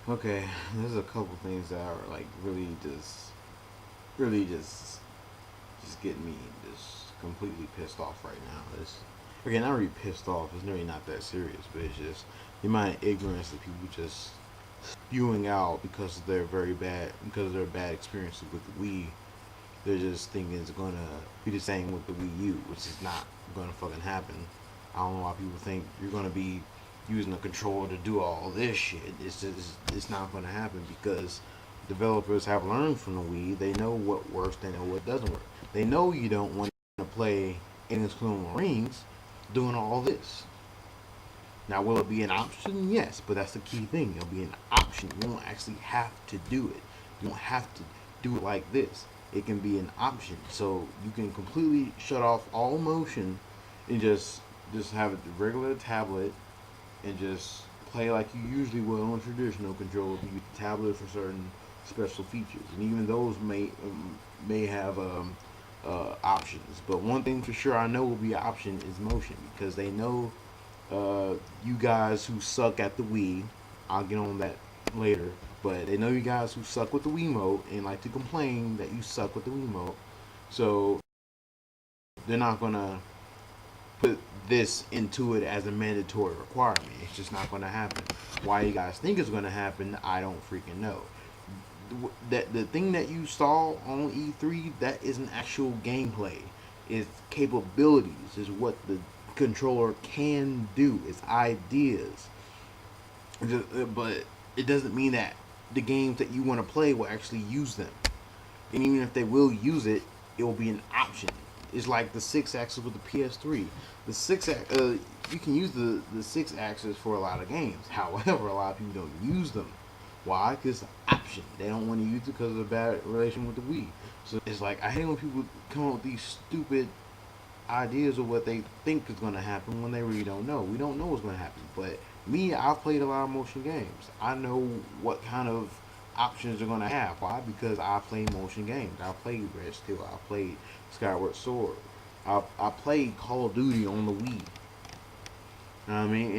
Okay, there's a couple things that are like really just getting me just completely pissed off right now. It's okay, not really pissed off. It's really not that serious, but it's just the amount of ignorance that people just spewing out because of their bad experiences with the Wii. They're just thinking it's gonna be the same with the Wii U, which is not gonna fucking happen. I don't know why people think you're gonna be using a controller to do all this shit. It's not gonna happen because developers have learned from the Wii. They know what works. They know what doesn't work. They know you don't want to play Aliens Colonial Marines doing all this. Now, will it be an option? Yes, but that's the key thing. It'll be an option. You won't actually have to do it. You don't have to do it like this. It can be an option. So you can completely shut off all motion and just have a regular tablet and just play like you usually would on a traditional controller. You use the tablet for certain special features, and even those may have options. But one thing for sure I know will be an option is motion because they know you guys who suck at the Wii. I'll get on that later. But they know you guys who suck with the Wiimote and like to complain that you suck with the Wiimote. So they're not gonna put this into it as a mandatory requirement. It's just not gonna happen. Why you guys think it's gonna happen, I don't freaking know. That the thing that you saw on E3, that isn't actual gameplay. It's capabilities. Is what the controller can do. It's ideas. But it doesn't mean that the games that you want to play will actually use them. And even if they will use it, it will be an option. It's like the six axis with the PS3. You can use the six axis for a lot of games. However, a lot of people don't use them. Why? Because it's an option. They don't want to use it because of a bad relation with the Wii. So it's like I hate when people come up with these stupid ideas of what they think is going to happen when they really don't know. We don't know what's going to happen. But me, I've played a lot of motion games. I know what kind of options they're going to have. Why? Because I play motion games. I played Red Steel. I played Skyward Sword. I played Call of Duty on the Wii. You know what I mean?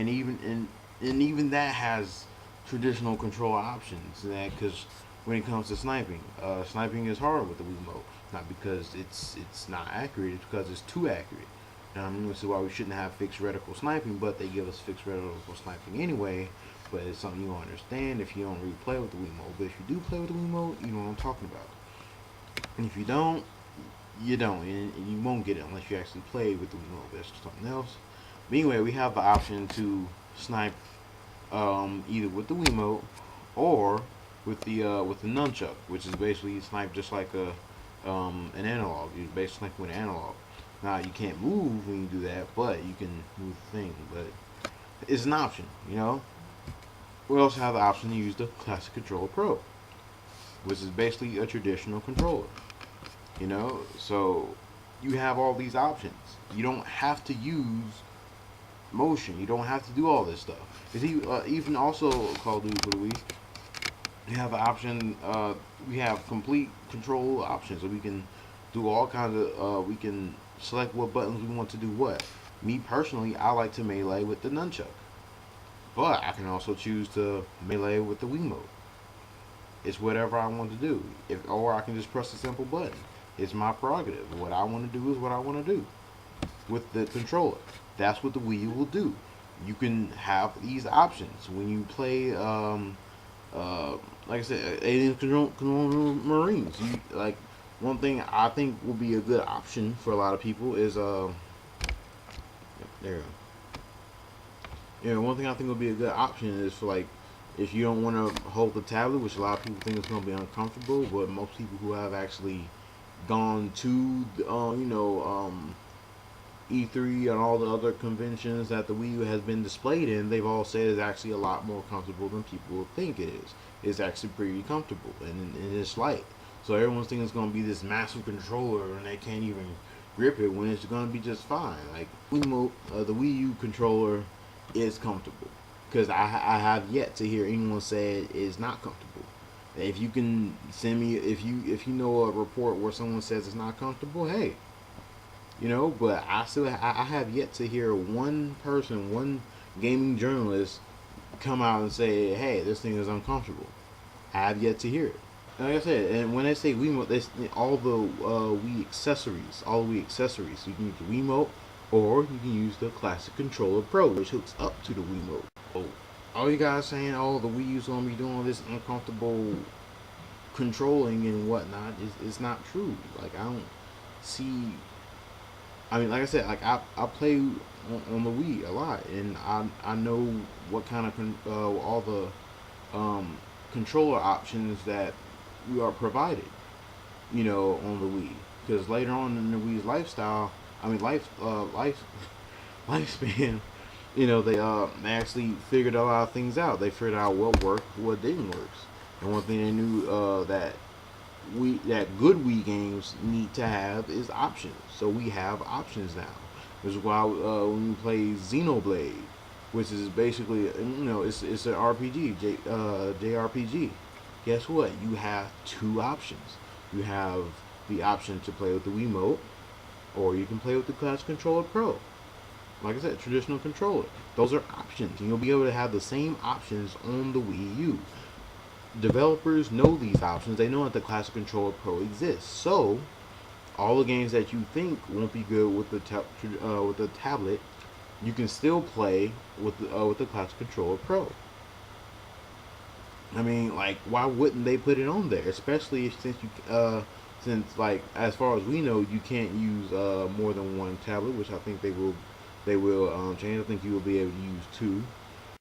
And even that has traditional control options. Because when it comes to sniping, sniping is hard with the Wiimote. Not because it's not accurate, it's because it's too accurate. This is why we shouldn't have fixed reticle sniping, but they give us fixed reticle sniping anyway. But it's something you don't understand if you don't really play with the Wiimote. But if you do play with the Wiimote, you know what I'm talking about. And if you don't, you don't, and you won't get it unless you actually play with the Wiimote. That's something else. But anyway, we have the option to snipe either with the Wiimote or with the nunchuck, which is basically snipe just like an analog. You basically snipe with an analog. Now you can't move when you do that, but you can move the thing. But it's an option, you know. We also have the option to use the Classic Controller Pro, which is basically a traditional controller. You know, so you have all these options. You don't have to use motion. You don't have to do all this stuff. Even also Call of Duty for the Wii, you have an option. We have complete control options, so we can do all kinds of. We can select what buttons we want to do what. Me personally, I like to melee with the nunchuck, but I can also choose to melee with the Wiimote. It's whatever I want to do. Or I can just press a simple button. It's my prerogative. What I want to do is what I want to do with the controller. That's what the Wii U will do. You can have these options when you play. Like I said, Alien Colonial Marines. One thing I think will be a good option for a lot of people is there. One thing I think would be a good option is for like if you don't want to hold the tablet, which a lot of people think is going to be uncomfortable, but most people who have actually gone to E3 and all the other conventions that the Wii U has been displayed in, they've all said it's actually a lot more comfortable than people think it is. It's actually pretty comfortable and it's light. So everyone's thinking it's going to be this massive controller and they can't even grip it when it's going to be just fine. Like the Wii U controller is comfortable because I have yet to hear anyone say it is not comfortable. If you can send me if you know a report where someone says it's not comfortable, hey, but I have yet to hear one person, one gaming journalist come out and say, "Hey, this thing is uncomfortable." I have yet to hear it. Like I said, and when they say Wiimote, they all the Wii accessories, all the Wii accessories. You can use the Wiimote, or you can use the Classic Controller Pro, which hooks up to the Wiimote. Oh, all you guys saying, "Oh, the Wii U's gonna be doing all this uncomfortable controlling and whatnot," is not true. Like I don't see. I mean, like I said, like I play on the Wii a lot, and I know what kind of all the controller options that we are provided, on the Wii. Because later on in the Wii's lifestyle, I mean lifespan, they actually figured a lot of things out. They figured out what worked, what didn't work, and one thing they knew that good Wii games need to have is options. So we have options now. Which is why when we play Xenoblade, which is basically it's an RPG, JRPG. Guess what? You have two options. You have the option to play with the Wiimote, or you can play with the Classic Controller Pro. Like I said, traditional controller. Those are options, and you'll be able to have the same options on the Wii U. Developers know these options. They know that the Classic Controller Pro exists. So all the games that you think won't be good with the tablet, you can still play with the Classic Controller Pro. I mean, like, why wouldn't they put it on there? Especially since like as far as we know, you can't use more than one tablet, which I think they will change. I think you will be able to use two.